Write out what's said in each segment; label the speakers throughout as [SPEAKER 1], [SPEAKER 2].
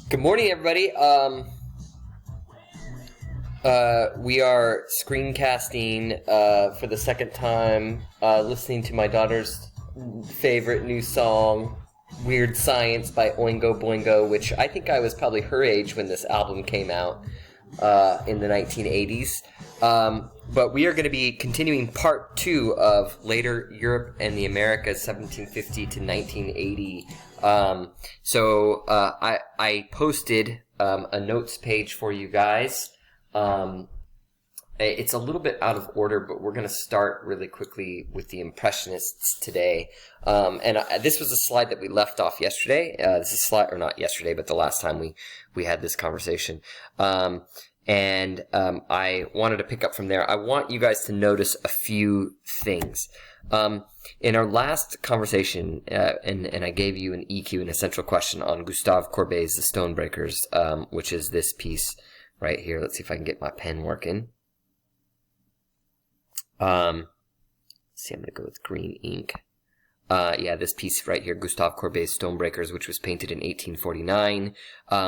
[SPEAKER 1] Good morning, everybody. We are screencasting for the second time, listening to my daughter's favorite new song, Weird Science by Oingo Boingo, which I think I was probably her age when this album came out in the 1980s. But we are going to be continuing part 2 of Later Europe and the Americas, 1750 to 1980. So I posted a notes page for you guys. It's a little bit out of order, but we're going to start really quickly with the Impressionists today. This was a slide that we left off yesterday. This is a slide, or not yesterday, but the last time we had this conversation. I wanted to pick up from there. I want you guys to notice a few things. In our last conversation, and I gave you an EQ, an essential question on Gustave Courbet's The Stonebreakers, which is this piece right here. Let's see if I can get my pen working. I'm going to go with green ink. This piece right here, Gustave Courbet's Stonebreakers, which was painted in 1849,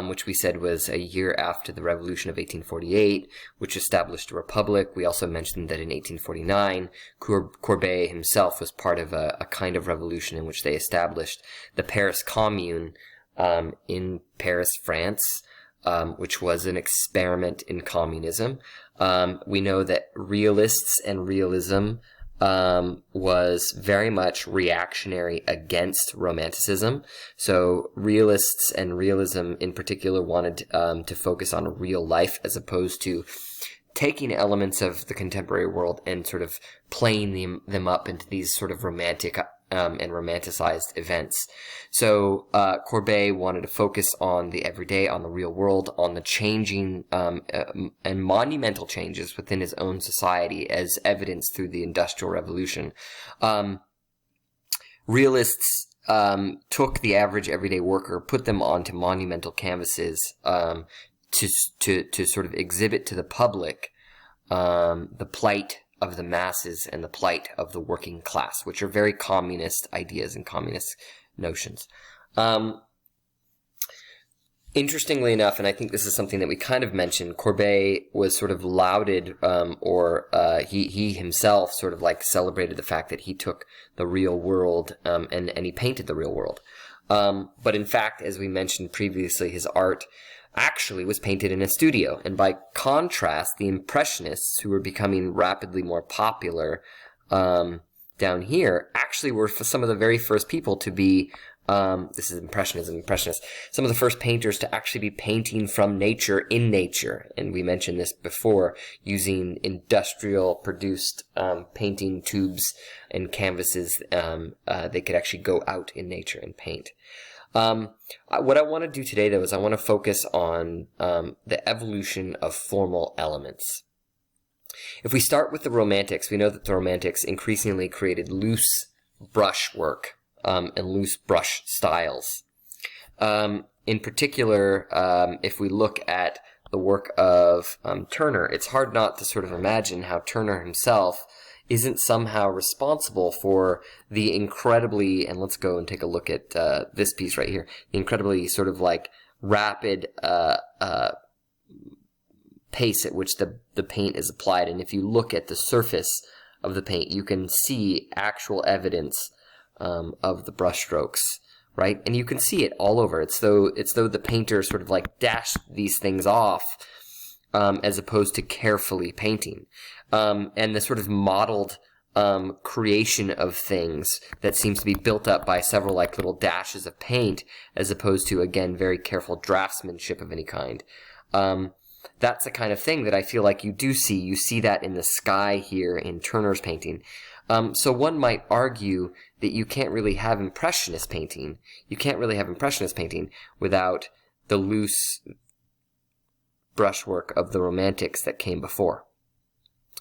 [SPEAKER 1] which we said was a year after the Revolution of 1848, which established a republic. We also mentioned that in 1849, Courbet himself was part of a kind of revolution in which they established the Paris Commune in Paris, France, which was an experiment in communism. We know that realists and realism was very much reactionary against Romanticism. So realists and realism in particular wanted to focus on real life as opposed to taking elements of the contemporary world and sort of playing them up into these sort of romantic and romanticized events. So Courbet wanted to focus on the everyday, on the real world, on the changing and monumental changes within his own society as evidenced through the Industrial Revolution. Realists took the average everyday worker, put them onto monumental canvases to sort of exhibit to the public the plight of the masses and the plight of the working class, which are very communist ideas and communist notions. Interestingly enough, and I think this is something that we kind of mentioned, Courbet was sort of lauded, he himself sort of like celebrated the fact that he took the real world, and he painted the real world. But in fact, as we mentioned previously, his art actually was painted in a studio. And by contrast, the Impressionists, who were becoming rapidly more popular down here, actually were some of the very first people to be, this is Impressionists, some of the first painters to actually be painting from nature in nature. And we mentioned this before, using industrial produced painting tubes and canvases. They could actually go out in nature and paint. What I want to do today, though, is I want to focus on the evolution of formal elements. If we start with the Romantics, we know that the Romantics increasingly created loose brush work and loose brush styles. In particular, if we look at the work of Turner, it's hard not to sort of imagine how Turner himself isn't somehow responsible for the incredibly, and let's go and take a look at this piece right here, the incredibly sort of like rapid pace at which the paint is applied. And if you look at the surface of the paint, you can see actual evidence of the brush strokes, right? And you can see it all over. It's though the painter sort of like dashed these things off as opposed to carefully painting. And the sort of modeled creation of things that seems to be built up by several like little dashes of paint as opposed to, again, very careful draftsmanship of any kind. That's the kind of thing that I feel like you do see. You see that in the sky here in Turner's painting. So one might argue that you can't really have Impressionist painting. You can't really have Impressionist painting without the loose brushwork of the Romantics that came before.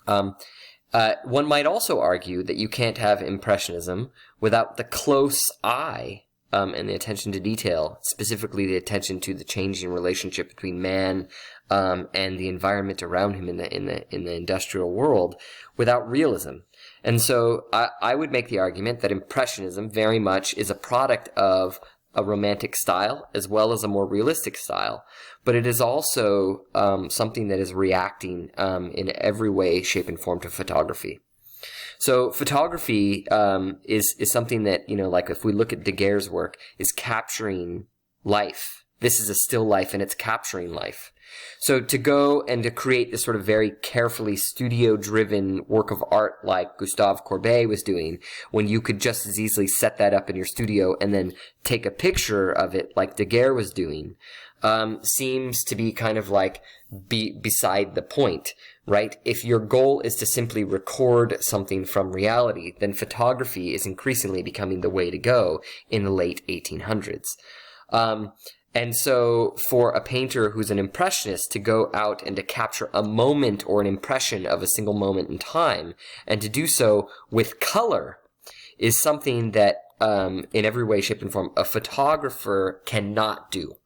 [SPEAKER 1] One might also argue that you can't have Impressionism without the close eye and the attention to detail, specifically the attention to the changing relationship between man and the environment around him in the industrial world, without realism. And so I would make the argument that Impressionism very much is a product of a romantic style as well as a more realistic style, but it is also something that is reacting in every way, shape, and form to photography. So photography is something that, like if we look at Daguerre's work, is capturing life. This is a still life, and it's capturing life. So to go and to create this sort of very carefully studio-driven work of art like Gustave Courbet was doing, when you could just as easily set that up in your studio and then take a picture of it like Daguerre was doing, seems to be kind of like beside the point, right? If your goal is to simply record something from reality, then photography is increasingly becoming the way to go in the late 1800s. And so for a painter who's an impressionist to go out and to capture a moment or an impression of a single moment in time, and to do so with color, is something that in every way, shape, and form a photographer cannot do.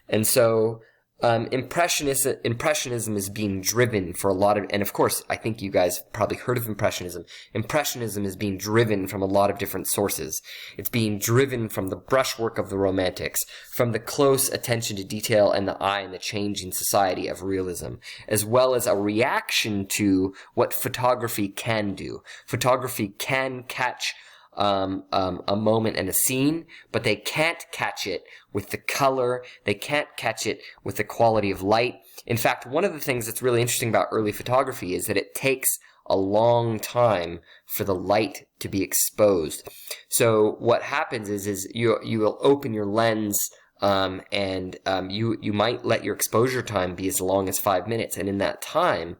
[SPEAKER 1] And so Impressionism is being driven for a lot of, and of course, I think you guys probably heard of Impressionism. Impressionism is being driven from a lot of different sources. It's being driven from the brushwork of the Romantics, from the close attention to detail and the eye and the changing society of realism, as well as a reaction to what photography can do. Photography can catch a moment and a scene, but they can't catch it with the color. They can't catch it with the quality of light. In fact, one of the things that's really interesting about early photography is that it takes a long time for the light to be exposed. So what happens is you will open your lens and you might let your exposure time be as long as 5 minutes, and in that time,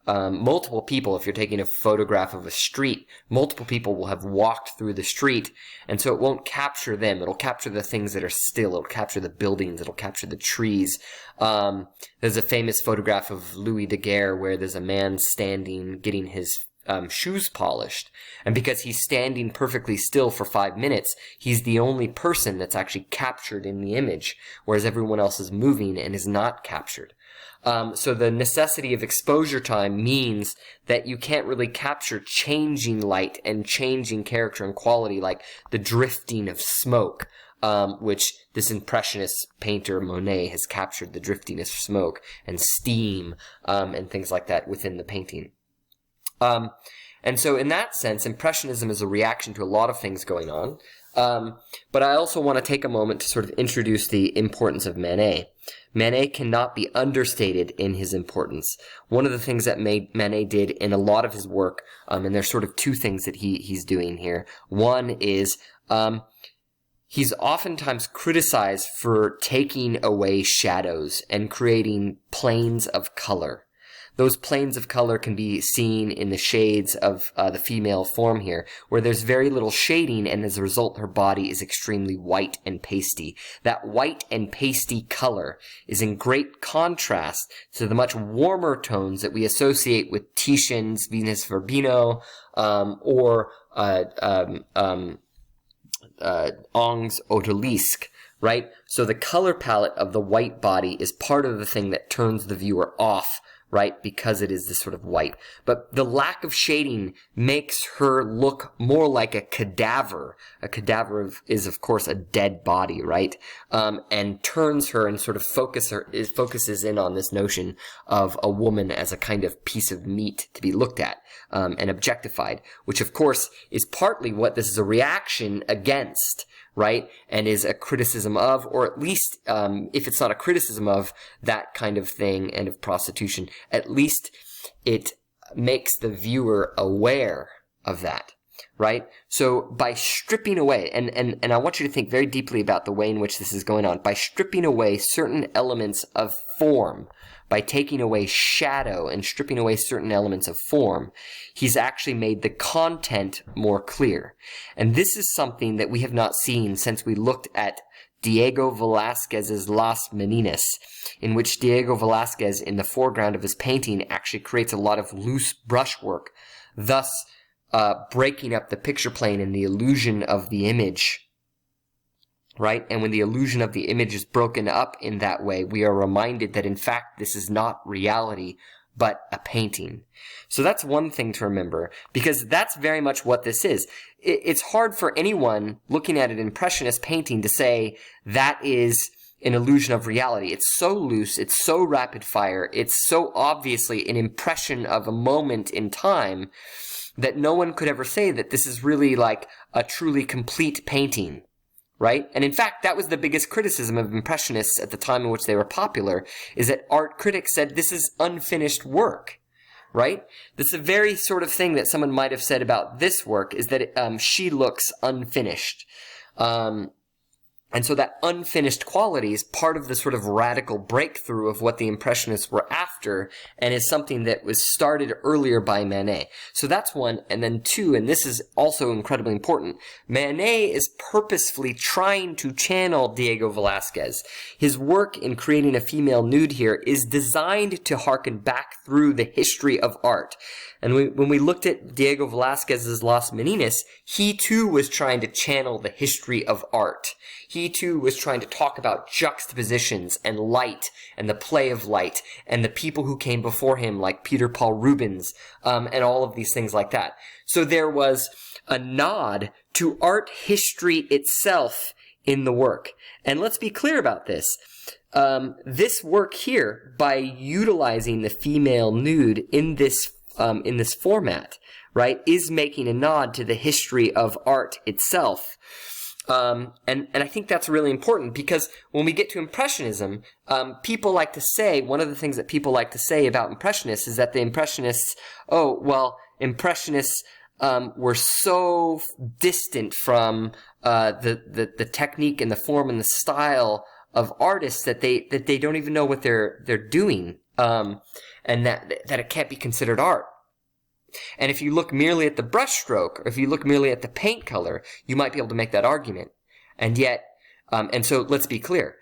[SPEAKER 1] multiple people, if you're taking a photograph of a street, multiple people will have walked through the street, and so it won't capture them. It'll capture the things that are still. It'll capture the buildings. It'll capture the trees. There's a famous photograph of Louis Daguerre where there's a man standing getting his shoes polished, and because he's standing perfectly still for 5 minutes, he's the only person that's actually captured in the image, whereas everyone else is moving and is not captured. So the necessity of exposure time means that you can't really capture changing light and changing character and quality, like the drifting of smoke, which this impressionist painter Monet has captured, the drifting of smoke and steam, and things like that within the painting. And so in that sense, Impressionism is a reaction to a lot of things going on. But I also want to take a moment to sort of introduce the importance of Manet. Manet cannot be understated in his importance. One of the things that Manet did in a lot of his work, and there's sort of two things that he's doing here. One is, he's oftentimes criticized for taking away shadows and creating planes of color. Those planes of color can be seen in the shades of the female form here, where there's very little shading, and as a result, her body is extremely white and pasty. That white and pasty color is in great contrast to the much warmer tones that we associate with Titian's Venus Verbino, or Ingres' Odalisque. Right? So the color palette of the white body is part of the thing that turns the viewer off, right? Because it is this sort of white. But the lack of shading makes her look more like a cadaver. A cadaver is, of course, a dead body, right? And turns her and sort of focuses in on this notion of a woman as a kind of piece of meat to be looked at, and objectified, which, of course, is partly what this is a reaction against, right? And is a criticism of, or at least, if it's not a criticism of that kind of thing and of prostitution, at least it makes the viewer aware of that, right? So by stripping away, and I want you to think very deeply about the way in which this is going on, by stripping away certain elements of form, by taking away shadow and stripping away certain elements of form, he's actually made the content more clear. And this is something that we have not seen since we looked at Diego Velázquez's Las Meninas, in which Diego Velázquez, in the foreground of his painting, actually creates a lot of loose brushwork, thus breaking up the picture plane and the illusion of the image. Right? And when the illusion of the image is broken up in that way, we are reminded that in fact this is not reality, but a painting. So that's one thing to remember, because that's very much what this is. It's hard for anyone looking at an Impressionist painting to say that is an illusion of reality. It's so loose, it's so rapid fire, it's so obviously an impression of a moment in time that no one could ever say that this is really like a truly complete painting, right? And in fact, that was the biggest criticism of Impressionists at the time in which they were popular, is that art critics said this is unfinished work, right? This is a very sort of thing that someone might have said about this work, is that she looks unfinished. And so that unfinished quality is part of the sort of radical breakthrough of what the Impressionists were after, and is something that was started earlier by Manet. So that's one. And then two, and this is also incredibly important, Manet is purposefully trying to channel Diego Velázquez. His work in creating a female nude here is designed to harken back through the history of art. And when we looked at Diego Velázquez's Las Meninas, he too was trying to channel the history of art. He too was trying to talk about juxtapositions and light and the play of light and the people who came before him, like Peter Paul Rubens, and all of these things like that. So there was a nod to art history itself in the work. And let's be clear about this. This work here, by utilizing the female nude in this format, right, is making a nod to the history of art itself. And I think that's really important, because when we get to Impressionism, people like to say, one of the things that people like to say about Impressionists is that the Impressionists, Impressionists were so distant from the technique and the form and the style of artists that they don't even know what they're doing, and that it can't be considered art. And if you look merely at the brushstroke, or if you look merely at the paint color, you might be able to make that argument. And yet, and so let's be clear,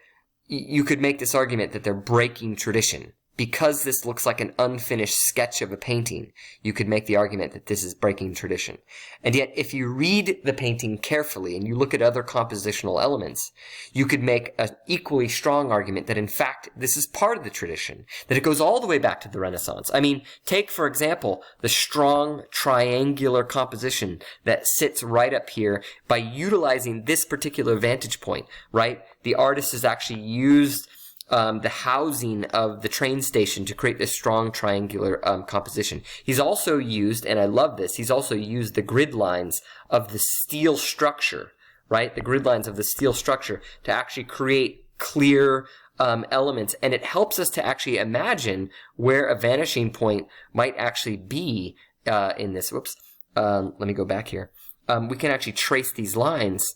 [SPEAKER 1] you could make this argument that they're breaking tradition. Because this looks like an unfinished sketch of a painting, you could make the argument that this is breaking tradition. And yet, if you read the painting carefully and you look at other compositional elements, you could make an equally strong argument that, in fact, this is part of the tradition, that it goes all the way back to the Renaissance. I mean, take, for example, the strong triangular composition that sits right up here. By utilizing this particular vantage point, right, the artist has actually used the housing of the train station to create this strong triangular composition. He's also used, and I love this, he's also used the grid lines of the steel structure, right? The grid lines of the steel structure to actually create clear elements. And it helps us to actually imagine where a vanishing point might actually be in this. Whoops. Let me go back here. We can actually trace these lines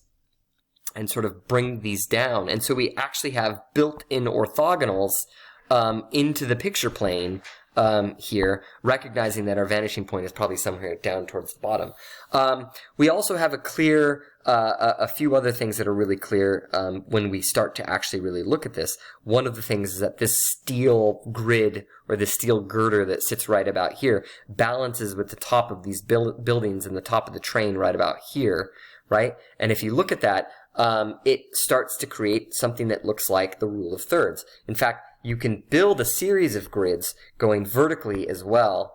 [SPEAKER 1] and sort of bring these down. And so we actually have built-in orthogonals into the picture plane here, recognizing that our vanishing point is probably somewhere down towards the bottom. We also have a few other things that are really clear when we start to actually really look at this. One of the things is that this steel grid, or the steel girder that sits right about here, balances with the top of these buildings and the top of the train right about here, right? And if you look at that, it starts to create something that looks like the rule of thirds. In fact, you can build a series of grids going vertically as well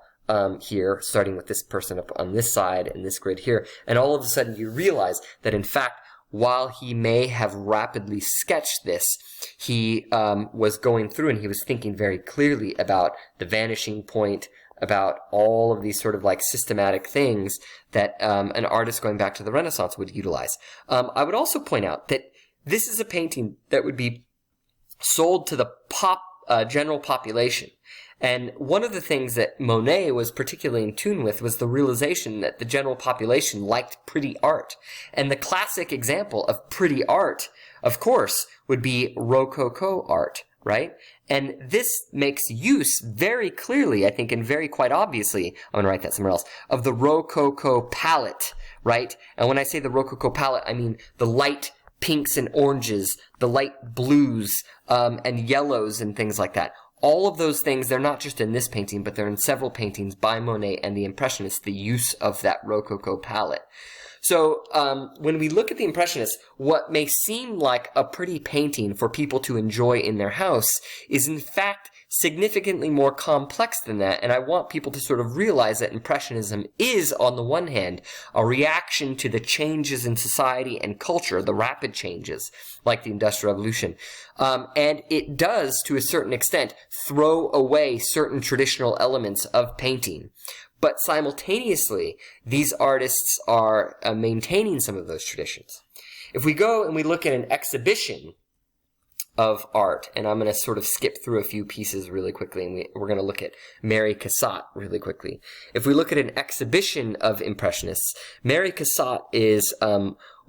[SPEAKER 1] here, starting with this person up on this side and this grid here. And all of a sudden you realize that, in fact, while he may have rapidly sketched this, he was going through and he was thinking very clearly about the vanishing point, about all of these sort of like systematic things that an artist going back to the Renaissance would utilize. I would also point out that this is a painting that would be sold to the general population. And one of the things that Monet was particularly in tune with was the realization that the general population liked pretty art. And the classic example of pretty art, of course, would be Rococo art, right? And this makes use very clearly, I think, and very quite obviously, I'm going to write that somewhere else, of the Rococo palette, right? And when I say the Rococo palette, I mean the light pinks and oranges, the light blues, and yellows and things like that. All of those things, they're not just in this painting, but they're in several paintings by Monet and the Impressionists, the use of that Rococo palette. So when we look at the Impressionists, what may seem like a pretty painting for people to enjoy in their house is in fact significantly more complex than that, and I want people to sort of realize that Impressionism is, on the one hand, a reaction to the changes in society and culture, the rapid changes, like the Industrial Revolution, and it does, to a certain extent, throw away certain traditional elements of painting. But simultaneously, these artists are maintaining some of those traditions. If we go and we look at an exhibition of art, and I'm going to sort of skip through a few pieces really quickly, and we're going to look at Mary Cassatt really quickly. If we look at an exhibition of Impressionists, Mary Cassatt is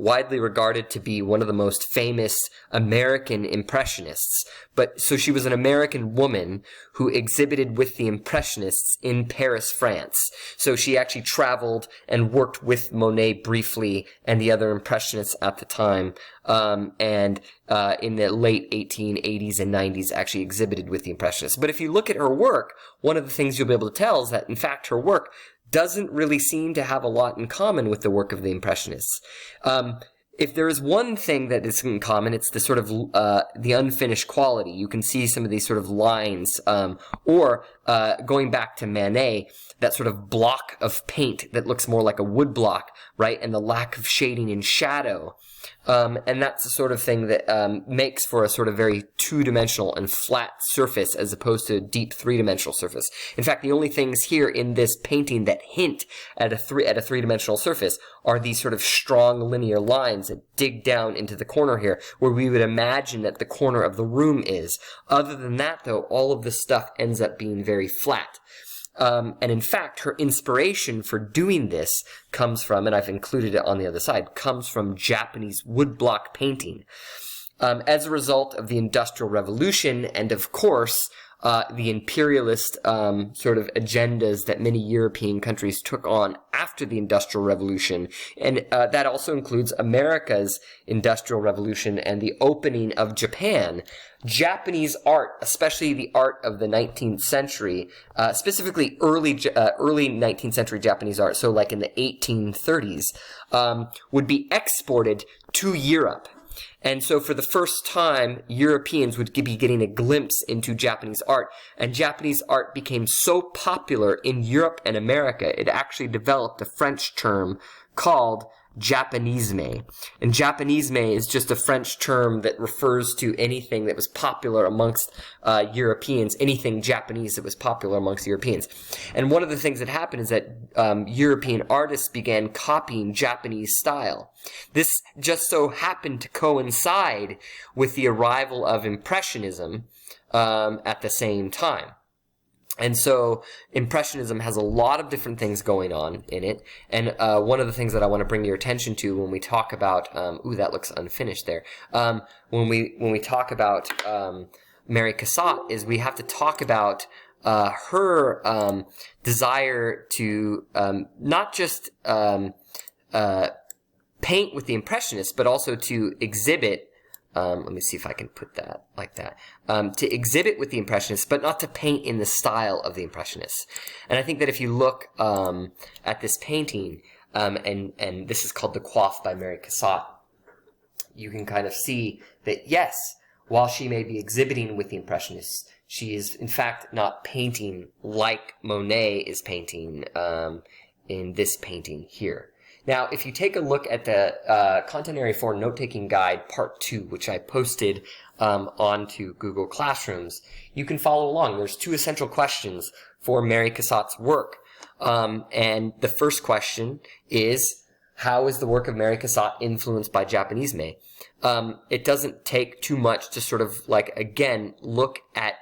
[SPEAKER 1] widely regarded to be one of the most famous American Impressionists. But so she was an American woman who exhibited with the Impressionists in Paris, France. So she actually traveled and worked with Monet briefly and the other Impressionists at the time, and in the late 1880s and 90s actually exhibited with the Impressionists. But if you look at her work, one of the things you'll be able to tell is that, in fact, her work doesn't really seem to have a lot in common with the work of the Impressionists. If there is one thing that is in common, it's the sort of the unfinished quality. You can see some of these sort of lines, or going back to Manet, that sort of block of paint that looks more like a wood block, right? And the lack of shading and shadow. And that's the sort of thing that makes for a sort of very two-dimensional and flat surface as opposed to a deep three-dimensional surface. In fact, the only things here in this painting that hint at a three-dimensional surface are these sort of strong linear lines that dig down into the corner here, where we would imagine that the corner of the room is. Other than that, though, all of this stuff ends up being very flat. And in fact, her inspiration for doing this comes from, and I've included it on the other side, comes from Japanese woodblock painting. As a result of the Industrial Revolution and, of course, the imperialist sort of agendas that many European countries took on after the Industrial Revolution, and that also includes America's Industrial Revolution and the opening of Japan. Japanese art, especially the art of the 19th century, specifically early 19th century Japanese art, so like in the 1830s, would be exported to Europe. And so for the first time, Europeans would be getting a glimpse into Japanese art, and Japanese art became so popular in Europe and America, it actually developed a French term called Japanisme. And Japanisme is just a French term that refers to anything that was popular amongst Europeans, anything Japanese that was popular amongst Europeans. And one of the things that happened is that European artists began copying Japanese style. This just so happened to coincide with the arrival of Impressionism at the same time. And so Impressionism has a lot of different things going on in it. And one of the things that I want to bring your attention to when we talk about that looks unfinished there. When we talk about Mary Cassatt is we have to talk about her desire to not just paint with the Impressionists, but also to exhibit. Let me see if I can put that like that. To exhibit with the Impressionists, but not to paint in the style of the Impressionists. And I think that if you look at this painting, and this is called The Coif by Mary Cassatt, you can kind of see that, yes, while she may be exhibiting with the Impressionists, she is, in fact, not painting like Monet is painting in this painting here. Now, if you take a look at the Content Area 4 Note-Taking Guide Part 2, which I posted onto Google Classrooms, you can follow along. There's two essential questions for Mary Cassatt's work. And the first question is, how is the work of Mary Cassatt influenced by Japanisme? It doesn't take too much to sort of, like, again, look at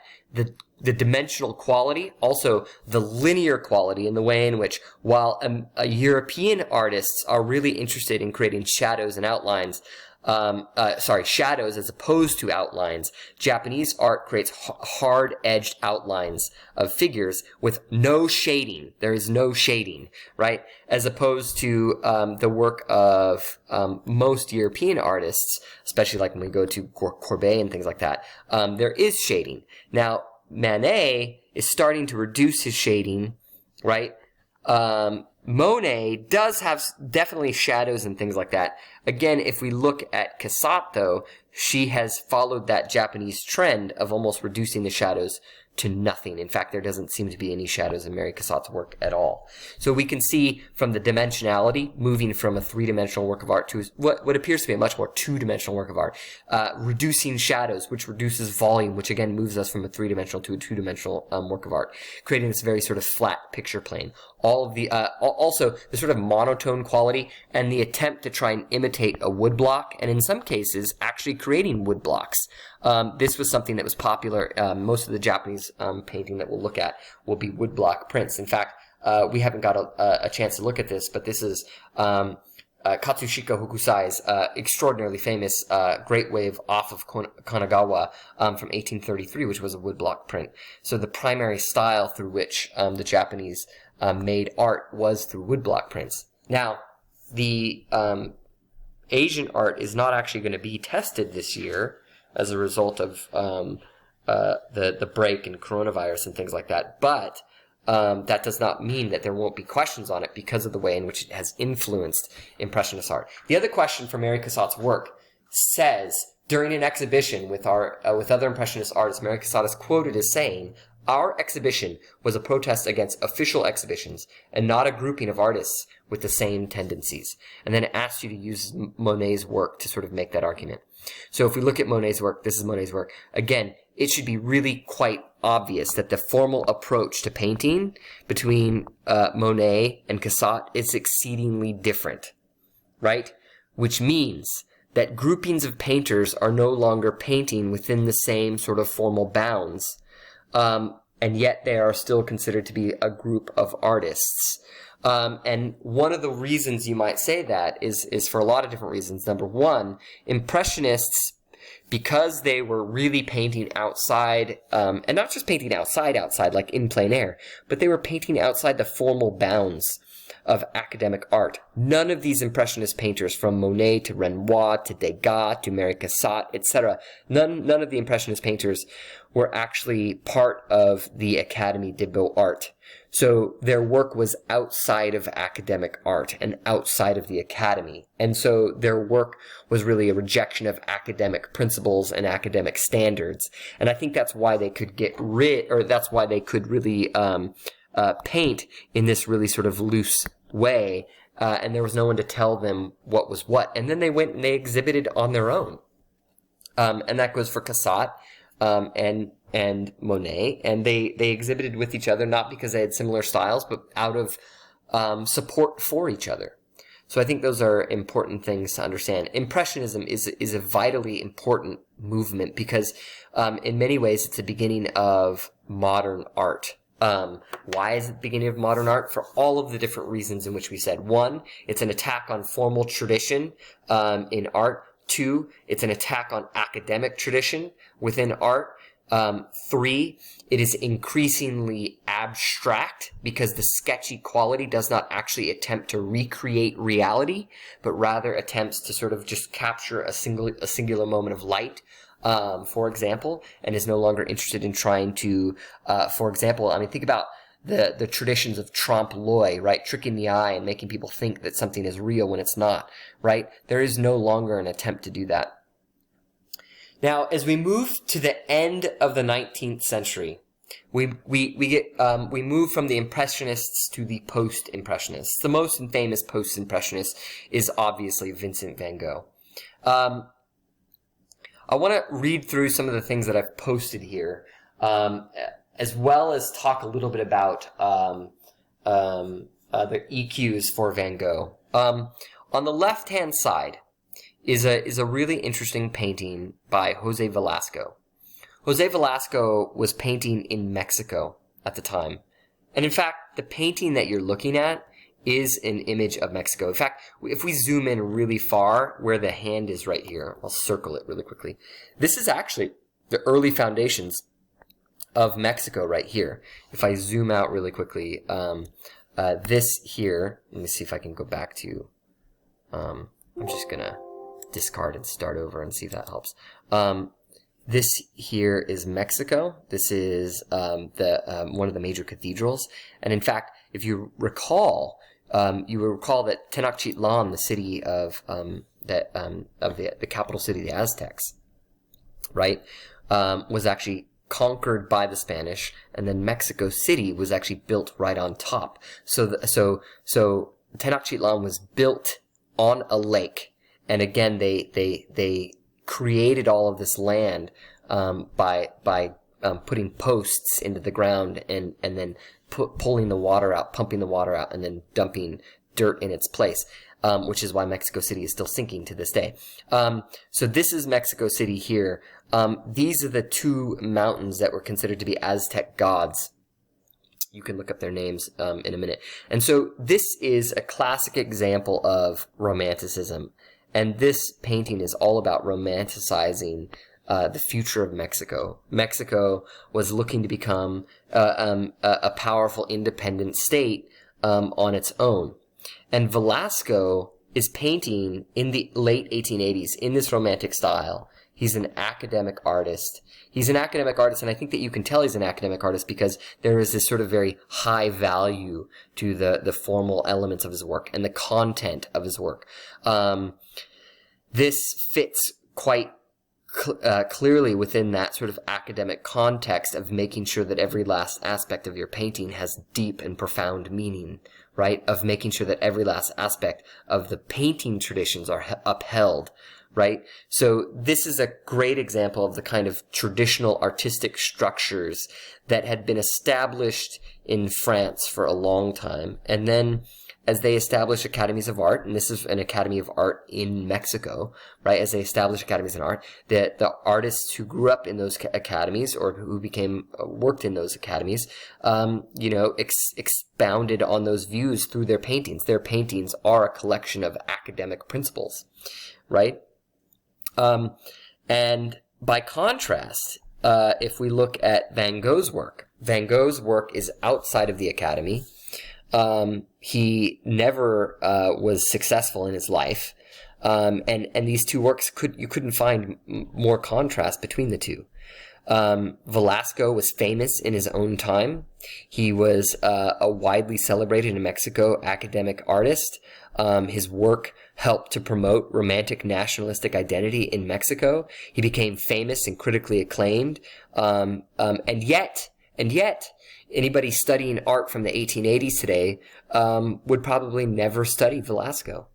[SPEAKER 1] the dimensional quality, also the linear quality, in the way in which, while European artists are really interested in creating shadows and outlines, shadows as opposed to outlines, Japanese art creates hard-edged outlines of figures with no shading. There is no shading, right? As opposed to the work of most European artists, especially like when we go to Courbet and things like that, there is shading. Now, Manet is starting to reduce his shading, right? Monet does have definitely shadows and things like that. Again, if we look at Cassatt, though, she has followed that Japanese trend of almost reducing the shadows to nothing. In fact, there doesn't seem to be any shadows in Mary Cassatt's work at all. So we can see from the dimensionality, moving from a three-dimensional work of art to what appears to be a much more two-dimensional work of art, reducing shadows, which reduces volume, which again moves us from a three-dimensional to a two-dimensional work of art, creating this very sort of flat picture plane. All of the also the sort of monotone quality and the attempt to try and imitate a woodblock, and in some cases actually creating woodblocks. This was something that was popular. Most of the Japanese painting that we'll look at will be woodblock prints. In fact, we haven't got a chance to look at this, but this is Katsushika Hokusai's extraordinarily famous Great Wave off of Kanagawa from 1833, which was a woodblock print. So the primary style through which the Japanese made art was through woodblock prints. Now, the Asian art is not actually going to be tested this year as a result of the break and coronavirus and things like that. But that does not mean that there won't be questions on it because of the way in which it has influenced Impressionist art. The other question for Mary Cassatt's work says, during an exhibition with other Impressionist artists, Mary Cassatt is quoted as saying, "Our exhibition was a protest against official exhibitions and not a grouping of artists with the same tendencies." And then it asks you to use Monet's work to sort of make that argument. So if we look at Monet's work, this is Monet's work. Again, it should be really quite obvious that the formal approach to painting between Monet and Cassatt is exceedingly different, right? Which means that groupings of painters are no longer painting within the same sort of formal bounds, and yet they are still considered to be a group of artists. And one of the reasons you might say that is for a lot of different reasons. Number one, Impressionists, because they were really painting outside, and not just painting outside like in plein air, but they were painting outside the formal bounds of academic art. None of these Impressionist painters, from Monet to Renoir to Degas to Mary Cassatt, etc., none of the Impressionist painters were actually part of the Académie des Beaux-Arts. So their work was outside of academic art and outside of the academy. And so their work was really a rejection of academic principles and academic standards. And I think that's why they could that's why they could really paint in this really sort of loose way, and there was no one to tell them what was what. And then they went and they exhibited on their own. And that goes for Cassatt and Monet, and they exhibited with each other, not because they had similar styles, but out of support for each other. So I think those are important things to understand. Impressionism is a vitally important movement because in many ways it's the beginning of modern art. Why is it the beginning of modern art? For all of the different reasons in which we said. One, it's an attack on formal tradition in art. Two, it's an attack on academic tradition within art. Three, it is increasingly abstract because the sketchy quality does not actually attempt to recreate reality, but rather attempts to sort of just capture a singular moment of light, for example, and is no longer interested in trying to, for example, I mean, think about the traditions of trompe-l'oeil, right? Tricking the eye and making people think that something is real when it's not, right? There is no longer an attempt to do that. Now, as we move to the end of the 19th century, we move from the Impressionists to the Post-Impressionists. The most famous Post-Impressionist is obviously Vincent van Gogh. I want to read through some of the things that I've posted here, as well as talk a little bit about the EQs for Van Gogh. On the left-hand side is a really interesting painting by Jose Velasco. Jose Velasco was painting in Mexico at the time. And in fact, the painting that you're looking at is an image of Mexico. In fact, if we zoom in really far, where the hand is right here, I'll circle it really quickly. This is actually the early foundations of Mexico right here. If I zoom out really quickly, this here, let me see if I can go back to, I'm just going to discard and start over and see if that helps. This here is Mexico. This is one of the major cathedrals. And in fact, if you recall, You will recall that Tenochtitlan, the city of the capital city of the Aztecs, right, was actually conquered by the Spanish, and then Mexico City was actually built right on top. So Tenochtitlan was built on a lake, and again they created all of this land by putting posts into the ground and then pulling the water out, pumping the water out, and then dumping dirt in its place. Which is why Mexico City is still sinking to this day. So this is Mexico City here. These are the two mountains that were considered to be Aztec gods. You can look up their names in a minute. And so this is a classic example of Romanticism. And this painting is all about romanticizing the future of Mexico. Mexico was looking to become a powerful independent state on its own. And Velasco is painting in the late 1880s in this romantic style. He's an academic artist. He's an academic artist, and I think that you can tell he's an academic artist because there is this sort of very high value to the formal elements of his work and the content of his work. This fits quite clearly within that sort of academic context of making sure that every last aspect of your painting has deep and profound meaning, right? Of making sure that every last aspect of the painting traditions are upheld, right? So this is a great example of the kind of traditional artistic structures that had been established in France for a long time. And then as they establish academies of art, and this is an academy of art in Mexico, right? As they establish academies of art, the artists who grew up in those academies or who worked in those academies, expounded on those views through their paintings. Their paintings are a collection of academic principles, right? And by contrast, if we look at Van Gogh's work is outside of the academy. He never was successful in his life, and these two works you couldn't find more contrast between the two. Velasco was famous in his own time. He was a widely celebrated in Mexico academic artist. His work helped to promote romantic nationalistic identity in Mexico. He became famous and critically acclaimed, and yet. Anybody studying art from the 1880s today would probably never study Velasco.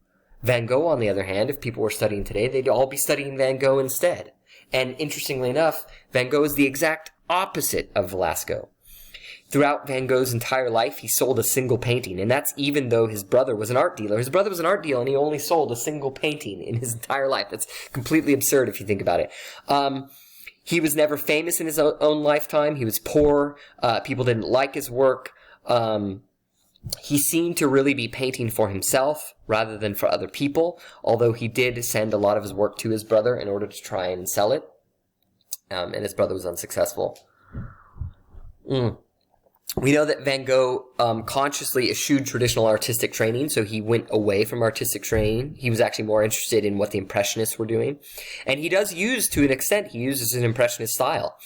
[SPEAKER 1] Van Gogh, on the other hand, if people were studying today, they'd all be studying Van Gogh instead. And interestingly enough, Van Gogh is the exact opposite of Velasco. Throughout Van Gogh's entire life, he sold a single painting, and that's even though his brother was an art dealer. His brother was an art dealer, and he only sold a single painting in his entire life. That's completely absurd if you think about it. He was never famous in his own lifetime. He was poor. People didn't like his work. He seemed to really be painting for himself rather than for other people, although he did send a lot of his work to his brother in order to try and sell it. And his brother was unsuccessful. We know that Van Gogh consciously eschewed traditional artistic training, so he went away from artistic training. He was actually more interested in what the Impressionists were doing. And he does use, to an extent, he uses an Impressionist style.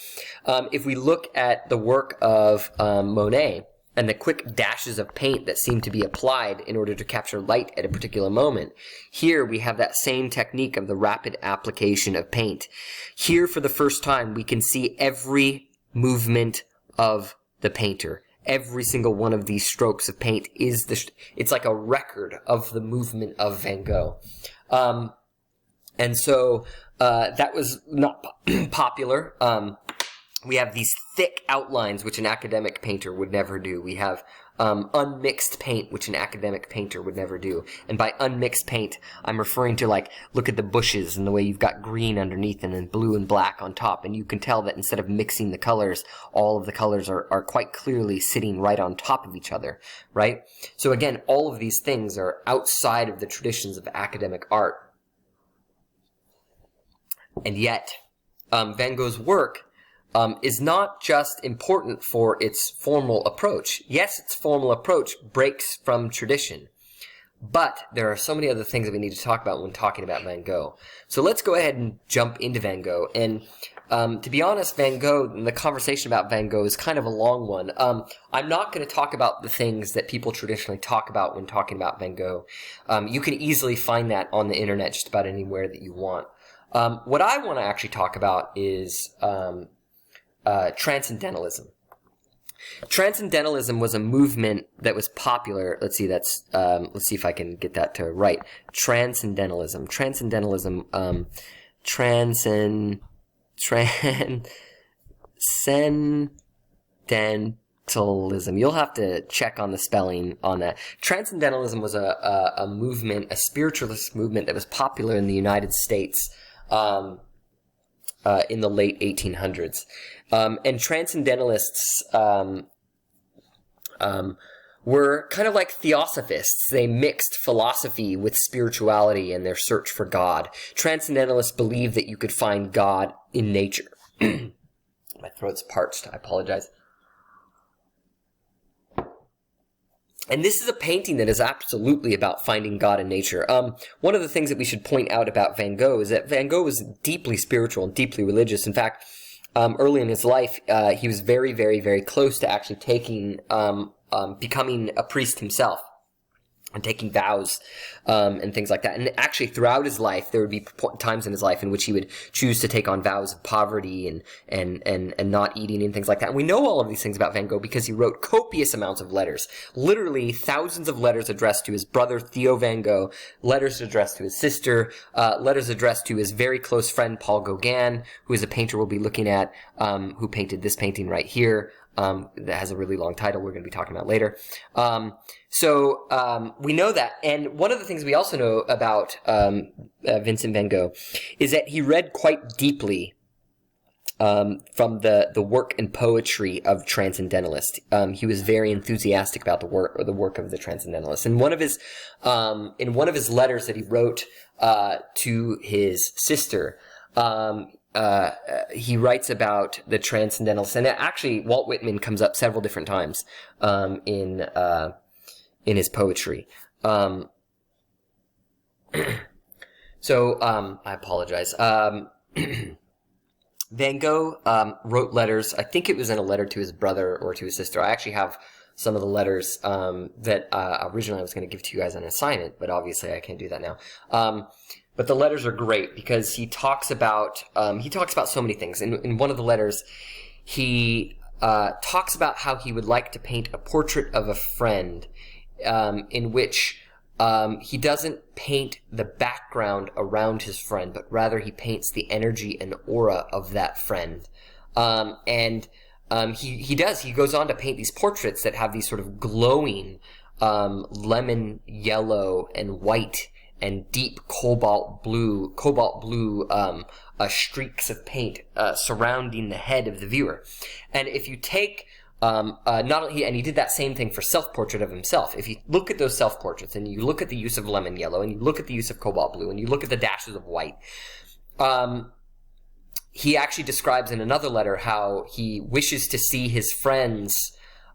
[SPEAKER 1] If we look at the work of Monet and the quick dashes of paint that seem to be applied in order to capture light at a particular moment, here we have that same technique of the rapid application of paint. Here, for the first time, we can see every movement of the painter. Every single one of these strokes of paint it's like a record of the movement of Van Gogh. And so that was not popular. We have these thick outlines, which an academic painter would never do. We have unmixed paint, which an academic painter would never do. And by unmixed paint, I'm referring to, like, look at the bushes and the way you've got green underneath and then blue and black on top. And you can tell that instead of mixing the colors, all of the colors are quite clearly sitting right on top of each other, right? So again, all of these things are outside of the traditions of academic art. And yet, Van Gogh's work is not just important for its formal approach. Yes, its formal approach breaks from tradition, But there are so many other things that we need to talk about when talking about Van Gogh. So let's go ahead and jump into Van Gogh. And to be honest, Van Gogh, the conversation about Van Gogh is kind of a long one. I'm not going to talk about the things that people traditionally talk about when talking about Van Gogh. You can easily find that on the internet just about anywhere that you want. What I want to actually talk about is transcendentalism. Transcendentalism was a movement that was popular. Let's see if I can get that to right. Transcendentalism. Transcendentalism. You'll have to check on the spelling on that. Transcendentalism was a movement, a spiritualist movement that was popular in the United States in the late 1800s. And transcendentalists were kind of like theosophists. They mixed philosophy with spirituality in their search for God. Transcendentalists believed that you could find God in nature. My throat's parched. I apologize. And this is a painting that is absolutely about finding God in nature. One of the things that we should point out about Van Gogh is that Van Gogh was deeply spiritual and deeply religious. In fact, early in his life, he was very, very, very close to actually becoming a priest himself and taking vows and things like that. And actually, throughout his life, there would be times in his life in which he would choose to take on vows of poverty and not eating and things like that. And we know all of these things about Van Gogh because he wrote copious amounts of letters, literally thousands of letters addressed to his brother Theo Van Gogh, letters addressed to his sister, letters addressed to his very close friend Paul Gauguin, who is a painter we'll be looking at, who painted this painting right here. That has a really long title we're going to be talking about later. So we know that. And one of the things we also know about Vincent van Gogh is that he read quite deeply from the work and poetry of transcendentalists. He was very enthusiastic about the work of the transcendentalists. And in one of his letters that he wrote to his sister, he writes about the transcendentalists, and actually Walt Whitman comes up several different times in his poetry. So I apologize. Van Gogh wrote letters. I think it was in a letter to his brother or to his sister. I actually have some of the letters that originally I was going to give to you guys on an assignment, but obviously I can't do that now. But the letters are great because he talks about so many things. In one of the letters, he talks about how he would like to paint a portrait of a friend, in which he doesn't paint the background around his friend, but rather he paints the energy and aura of that friend. He goes on to paint these portraits that have these sort of glowing lemon yellow and white and deep cobalt blue streaks of paint surrounding the head of the viewer. And if you take and he did that same thing for self-portrait of himself. If you look at those self-portraits and you look at the use of lemon yellow and you look at the use of cobalt blue and you look at the dashes of white, he actually describes in another letter how he wishes to see his friends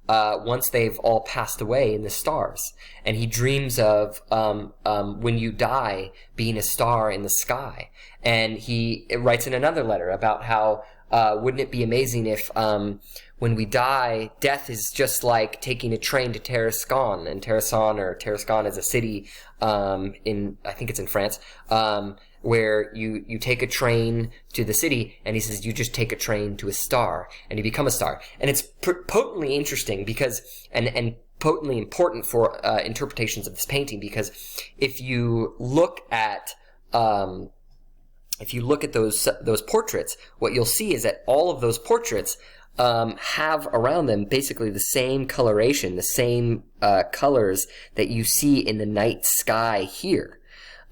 [SPEAKER 1] once they've all passed away in the stars. And he dreams of when you die being a star in the sky. And he writes in another letter about how wouldn't it be amazing if when we die, death is just like taking a train to Tarascon. And Tarascon is a city I think it's in France, where you take a train to the city, and he says you just take a train to a star, and you become a star. And it's potently interesting because, and potently important for interpretations of this painting, because if you look at those portraits, what you'll see is that all of those portraits have around them basically the same coloration, the same colors that you see in the night sky here.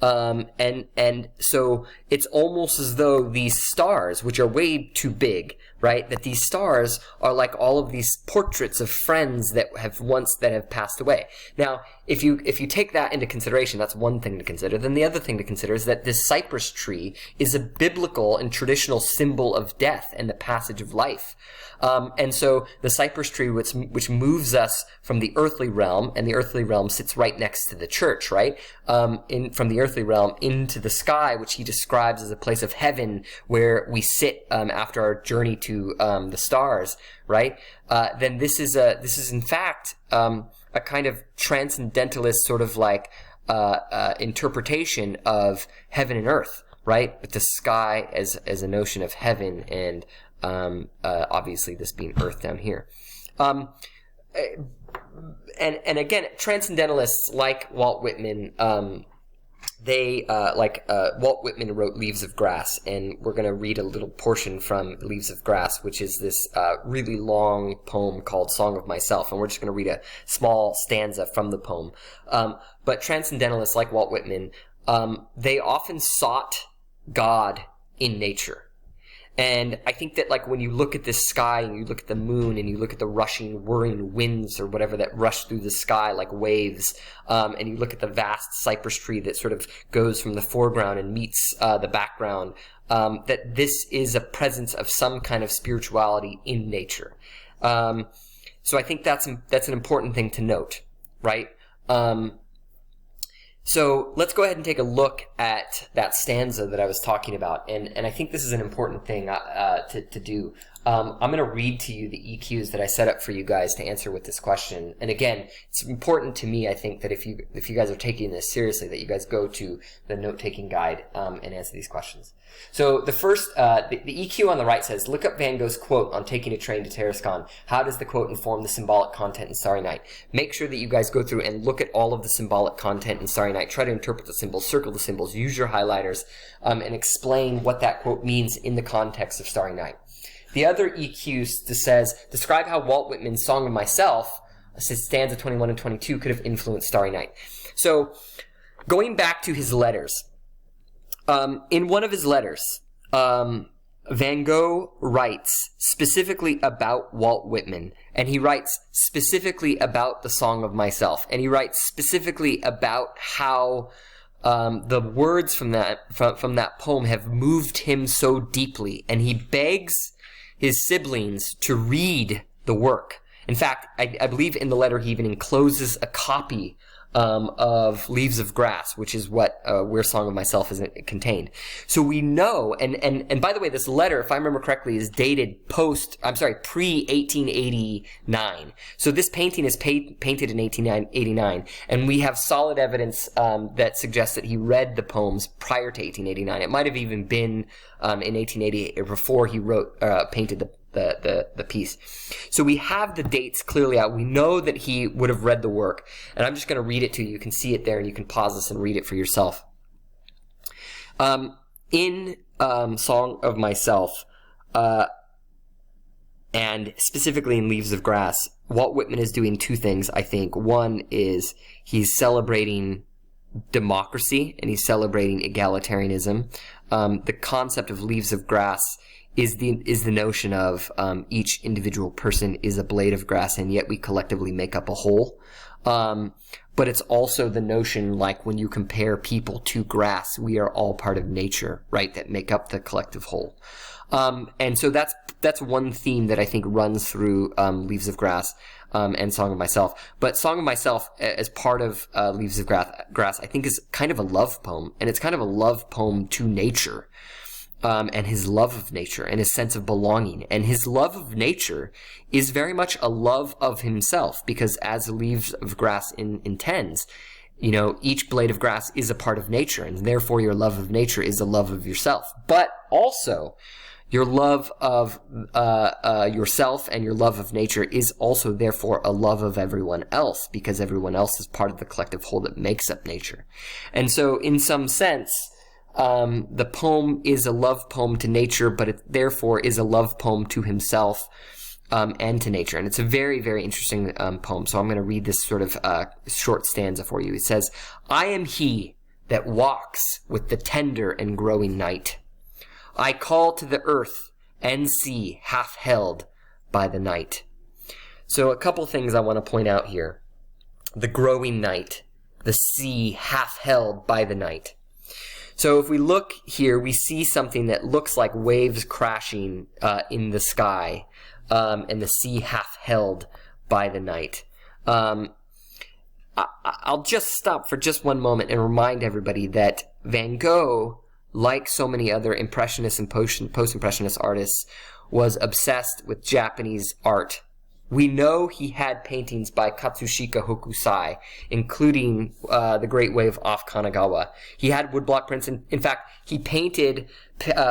[SPEAKER 1] And so it's almost as though these stars, which are way too big, right? That these stars are like all of these portraits of friends that have passed away. Now, if you take that into consideration, that's one thing to consider. Then the other thing to consider is that this cypress tree is a biblical and traditional symbol of death and the passage of life. And so the cypress tree, which moves us from the earthly realm, and the earthly realm sits right next to the church, right? From the earthly realm into the sky, which he describes as a place of heaven where we sit after our journey to the stars, right? Then this is in fact a kind of transcendentalist sort of like interpretation of heaven and earth, right? With the sky as a notion of heaven, and obviously this being earth down here. And again, transcendentalists like Walt Whitman, Walt Whitman wrote Leaves of Grass, and we're going to read a little portion from Leaves of Grass, which is this really long poem called Song of Myself, and we're just going to read a small stanza from the poem. But transcendentalists like Walt Whitman, they often sought God in nature. And I think that, like, when you look at this sky and you look at the moon and you look at the rushing, whirring winds or whatever that rush through the sky like waves, and you look at the vast cypress tree that sort of goes from the foreground and meets the background, that this is a presence of some kind of spirituality in nature. So I think that's an important thing to note, right? So let's go ahead and take a look at that stanza that I was talking about, and I think this is an important thing to do. I'm going to read to you the EQs that I set up for you guys to answer with this question. And again, it's important to me, I think, that if you guys are taking this seriously, that you guys go to the note-taking guide and answer these questions. So the first, the EQ on the right says, look up Van Gogh's quote on taking a train to Tarascon. How does the quote inform the symbolic content in Starry Night? Make sure that you guys go through and look at all of the symbolic content in Starry Night. Try to interpret the symbols, circle the symbols, use your highlighters, and explain what that quote means in the context of Starry Night. The other EQ says, describe how Walt Whitman's Song of Myself, stanza 21 and 22, could have influenced Starry Night. So, going back to his letters, in one of his letters, Van Gogh writes specifically about Walt Whitman, and he writes specifically about the Song of Myself, and he writes specifically about how the words from that poem have moved him so deeply, and he begs his siblings to read the work. In fact, I believe in the letter he even encloses a copy of Leaves of Grass, which is what where Song of Myself is contained. So we know, and by the way, this letter, if I remember correctly, is dated pre-1889. So this painting is painted in 1889, and we have solid evidence that suggests that he read the poems prior to 1889. It might have even been in 1888 or before he painted the piece. So we have the dates clearly out. We know that he would have read the work, and I'm just going to read it to you. You can see it there, and you can pause this and read it for yourself. In Song of Myself, and specifically in Leaves of Grass, Walt Whitman is doing two things, I think. One is he's celebrating democracy, and he's celebrating egalitarianism. The concept of Leaves of Grass is the notion of each individual person is a blade of grass, and yet we collectively make up a whole. But it's also the notion, like, when you compare people to grass, we are all part of nature, right, that make up the collective whole. And so that's one theme that I think runs through Leaves of Grass and Song of Myself. But Song of Myself, as part of Leaves of Grass, I think is kind of a love poem, and it's kind of a love poem to nature. And his love of nature and his sense of belonging. And his love of nature is very much a love of himself, because as Leaves of Grass intends, you know, each blade of grass is a part of nature, and therefore your love of nature is a love of yourself. But also, your love of yourself and your love of nature is also therefore a love of everyone else, because everyone else is part of the collective whole that makes up nature. And so, in some sense, the poem is a love poem to nature, but it therefore is a love poem to himself and to nature. And it's a very, very interesting poem. So I'm going to read this sort of short stanza for you. It says, I am he, that walks with the tender and growing night. I call to the earth and sea half held by the night. So a couple things I want to point out here. The growing night, the sea half held by the night. So if we look here, we see something that looks like waves crashing in the sky, and the sea half held by the night. I'll just stop for just one moment and remind everybody that Van Gogh, like so many other Impressionist and post-Impressionist artists, was obsessed with Japanese art. We know he had paintings by Katsushika Hokusai, including The Great Wave off Kanagawa. He had woodblock prints, and in fact, he painted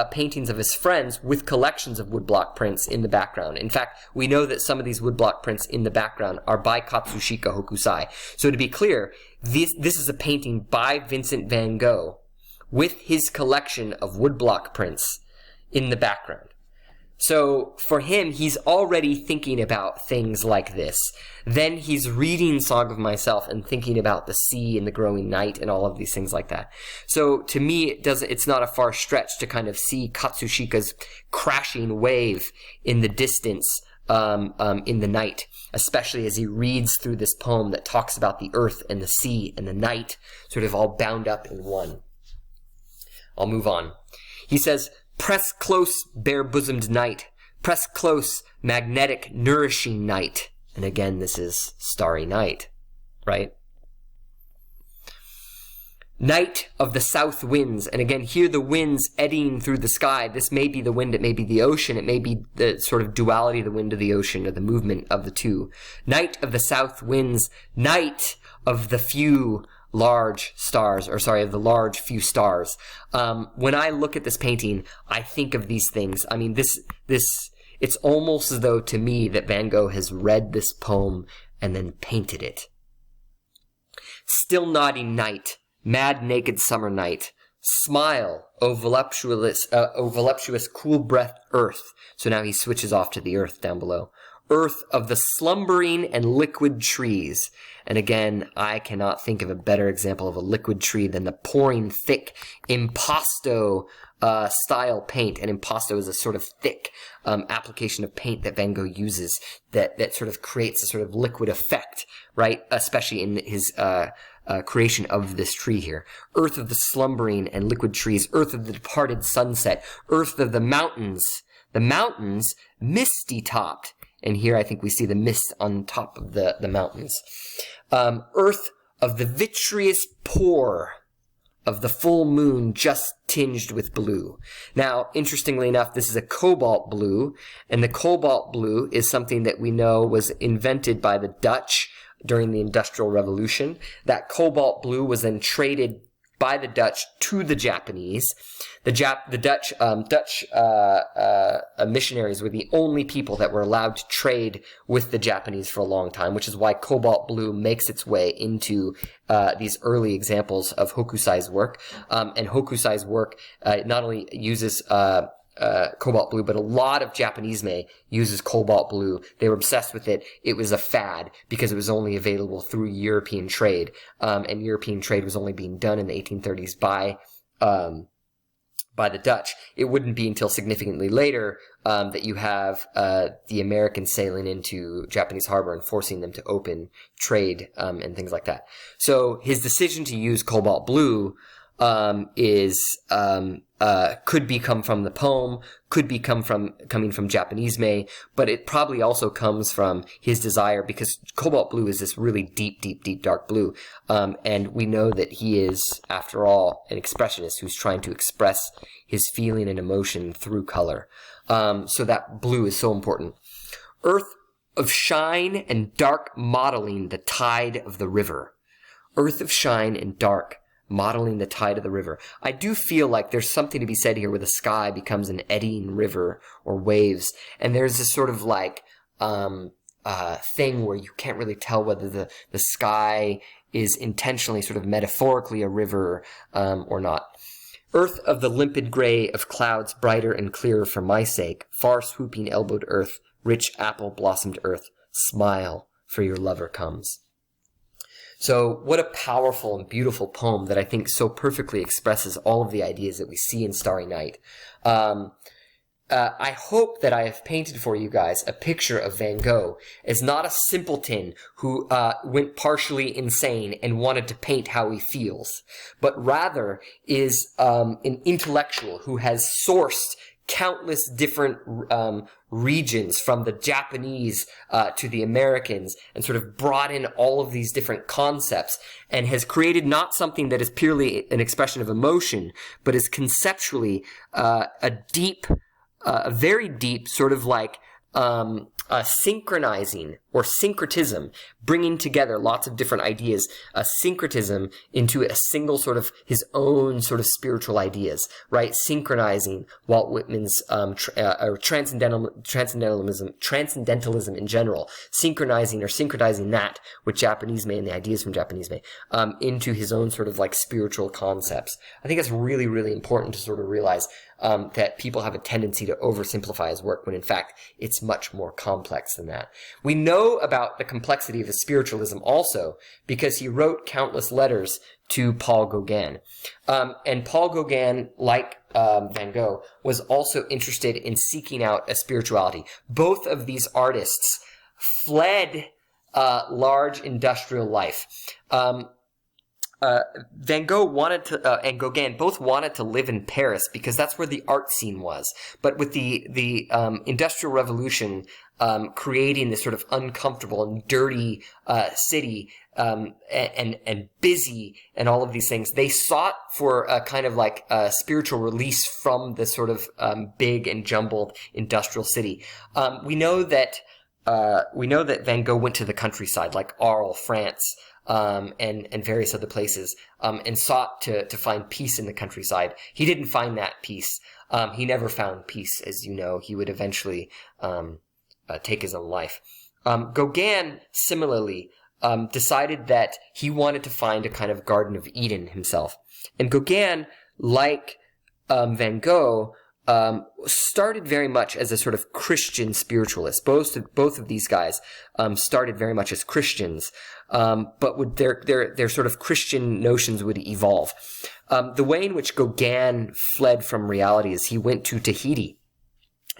[SPEAKER 1] paintings of his friends with collections of woodblock prints in the background. In fact, we know that some of these woodblock prints in the background are by Katsushika Hokusai. So to be clear, this is a painting by Vincent van Gogh with his collection of woodblock prints in the background. So for him, he's already thinking about things like this. Then he's reading Song of Myself and thinking about the sea and the growing night and all of these things like that. So to me, it's not a far stretch to kind of see Katsushika's crashing wave in the distance in the night, especially as he reads through this poem that talks about the earth and the sea and the night, sort of all bound up in one. I'll move on. He says, "Press close, bare-bosomed night. Press close, magnetic, nourishing night." And again, this is Starry Night, right? "Night of the south winds." And again, here the winds eddying through the sky. This may be the wind, it may be the ocean, it may be the sort of duality of the wind of the ocean, or the movement of the two. "Night of the south winds, night of the few large stars," or sorry, of the large few stars. When I look at this painting, I think of these things. I mean, it's almost as though to me that Van Gogh has read this poem and then painted it. "Still nodding night, mad naked summer night. Smile, O voluptuous cool breath earth." So now he switches off to the earth down below. "Earth of the slumbering and liquid trees." And again, I cannot think of a better example of a liquid tree than the pouring thick impasto style paint. And impasto is a sort of thick application of paint that Van Gogh uses that sort of creates a sort of liquid effect, right? Especially in his creation of this tree here. "Earth of the slumbering and liquid trees, earth of the departed sunset, earth of the mountains misty topped." And here I think we see the mist on top of the mountains. "Earth of the vitreous pour of the full moon just tinged with blue." Now, interestingly enough, this is a cobalt blue, and the cobalt blue is something that we know was invented by the Dutch during the Industrial Revolution. That cobalt blue was then traded by the Dutch to the Japanese. The Dutch missionaries were the only people that were allowed to trade with the Japanese for a long time, which is why cobalt blue makes its way into these early examples of Hokusai's work. And Hokusai's work not only uses cobalt blue, but a lot of Japanese uses cobalt blue. They were obsessed with it. It was a fad because it was only available through European trade, and European trade was only being done in the 1830s by the Dutch. It wouldn't be until significantly later that you have the Americans sailing into Japanese harbor and forcing them to open trade and things like that. So his decision to use cobalt blue could be come from the poem, could be coming from Japanese but it probably also comes from his desire, because cobalt blue is this really deep dark blue, and we know that he is, after all, an expressionist who's trying to express his feeling and emotion through color. So that blue is so important. "Earth of shine and dark modeling the tide of the river." Earth of shine and dark modeling the tide of the river. I do feel like there's something to be said here where the sky becomes an eddying river or waves, and there's this sort of like thing where you can't really tell whether the sky is intentionally sort of metaphorically a river or not. "Earth of the limpid gray of clouds brighter and clearer for my sake, far swooping elbowed earth, rich apple blossomed earth, smile, for your lover comes." So what a powerful and beautiful poem that I think so perfectly expresses all of the ideas that we see in Starry Night. I hope that I have painted for you guys a picture of Van Gogh as not a simpleton who went partially insane and wanted to paint how he feels, but rather is an intellectual who has sourced countless different regions, from the Japanese to the Americans, and sort of brought in all of these different concepts, and has created not something that is purely an expression of emotion, but is conceptually a very deep sort of like synchronizing or syncretism, bringing together lots of different ideas, a syncretism into a single sort of his own sort of spiritual ideas, right? Synchronizing Walt Whitman's transcendentalism in general, syncretizing that with Japanese May and the ideas from Japanese May into his own sort of like spiritual concepts. I think that's really, really important to sort of realize that people have a tendency to oversimplify his work when in fact it's much more complex than that. We know about the complexity of his spiritualism also because he wrote countless letters to Paul Gauguin. And Paul Gauguin, like Van Gogh, was also interested in seeking out a spirituality. Both of these artists fled large industrial life. Van Gogh and Gauguin both wanted to live in Paris because that's where the art scene was. But with the Industrial Revolution creating this sort of uncomfortable and dirty city and busy and all of these things, they sought for a kind of like a spiritual release from this sort of big and jumbled industrial city. We know that Van Gogh went to the countryside, like Arles, France, and various other places, and sought to find peace in the countryside. He didn't find that peace. He never found peace, as you know. He would eventually take his own life. Gauguin, similarly, decided that he wanted to find a kind of Garden of Eden himself. And Gauguin, like Van Gogh, started very much as a sort of Christian spiritualist. Both of these guys started very much as Christians, but would their sort of Christian notions would evolve. The way in which Gauguin fled from reality is he went to Tahiti.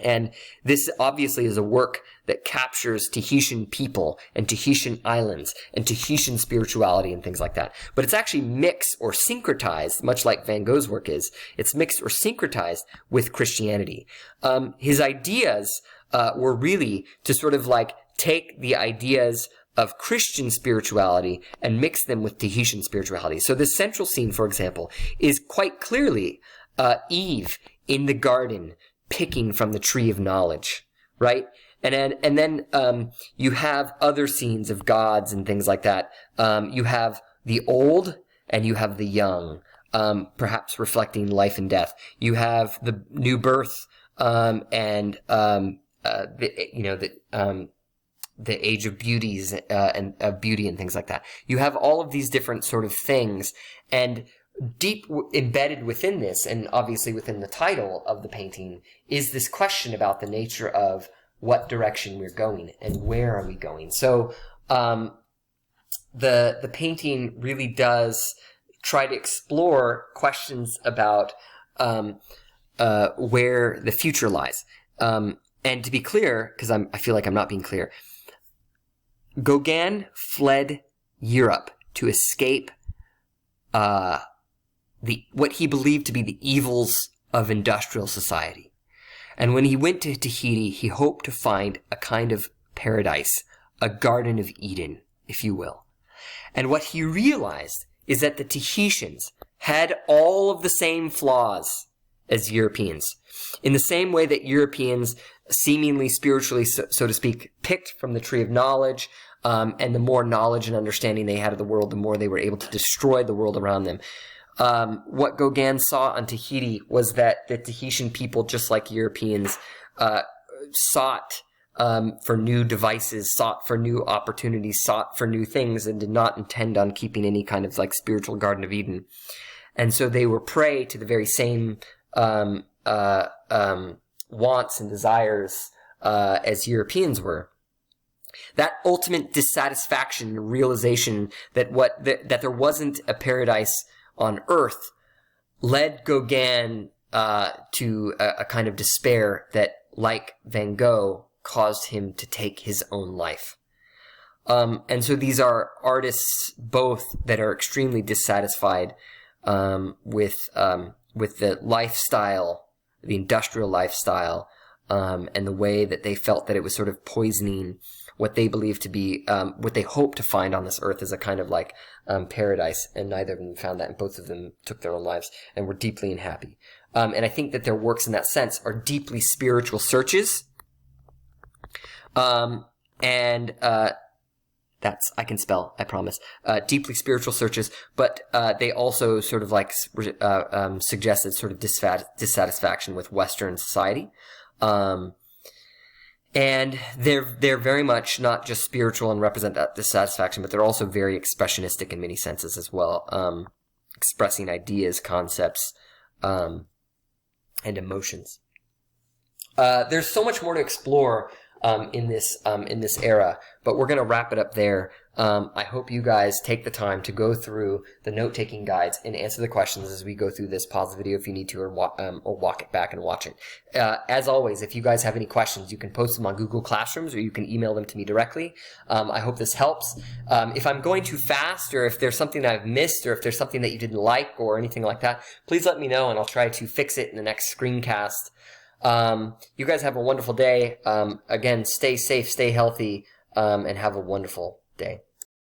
[SPEAKER 1] And this obviously is a work that captures Tahitian people and Tahitian islands and Tahitian spirituality and things like that. But it's actually mixed or syncretized, much like Van Gogh's work is. It's mixed or syncretized with Christianity. His ideas were really to sort of like take the ideas of Christian spirituality and mix them with Tahitian spirituality. So the central scene, for example, is quite clearly Eve in the garden picking from the tree of knowledge, right? And then you have other scenes of gods and things like that. You have the old and you have the young, perhaps reflecting life and death. You have the new birth and the age of beauties and beauty and things like that. You have all of these different sort of things, and deep embedded within this, and obviously within the title of the painting, is this question about the nature of what direction we're going and where are we going. So the painting really does try to explore questions about where the future lies. And to be clear, because I feel like I'm not being clear, Gauguin fled Europe to escape what he believed to be the evils of industrial society. And when he went to Tahiti, he hoped to find a kind of paradise, a Garden of Eden, if you will. And what he realized is that the Tahitians had all of the same flaws as Europeans. In the same way that Europeans, seemingly spiritually, so to speak, picked from the tree of knowledge, and the more knowledge and understanding they had of the world, the more they were able to destroy the world around them. What Gauguin saw on Tahiti was that the Tahitian people, just like Europeans, sought for new devices, sought for new opportunities, sought for new things, and did not intend on keeping any kind of like spiritual Garden of Eden. And so they were prey to the very same wants and desires as Europeans were. That ultimate dissatisfaction, realization that that there wasn't a paradise on Earth, led Gauguin to a kind of despair that, like Van Gogh, caused him to take his own life. And so these are artists both that are extremely dissatisfied with the lifestyle, the industrial lifestyle, and the way that they felt that it was sort of poisoning what they believed to be, what they hoped to find on this earth as a kind of like paradise. And neither of them found that, and both of them took their own lives and were deeply unhappy. And I think that their works in that sense are deeply spiritual searches. That's, I can spell, I promise. Deeply spiritual searches, but they also sort of like suggested sort of dissatisfaction with Western society. And they're very much not just spiritual and represent that dissatisfaction, but they're also very expressionistic in many senses as well, expressing ideas, concepts, and emotions. There's so much more to explore in this era, but we're going to wrap it up there. I hope you guys take the time to go through the note-taking guides and answer the questions as we go through this. Pause the video if you need to, or walk it back and watch it. As always, if you guys have any questions, you can post them on Google Classrooms, or you can email them to me directly. I hope this helps. If I'm going too fast, or if there's something that I've missed, or if there's something that you didn't like, or anything like that, please let me know, and I'll try to fix it in the next screencast. You guys have a wonderful day. Again, stay safe, stay healthy, and have a wonderful day.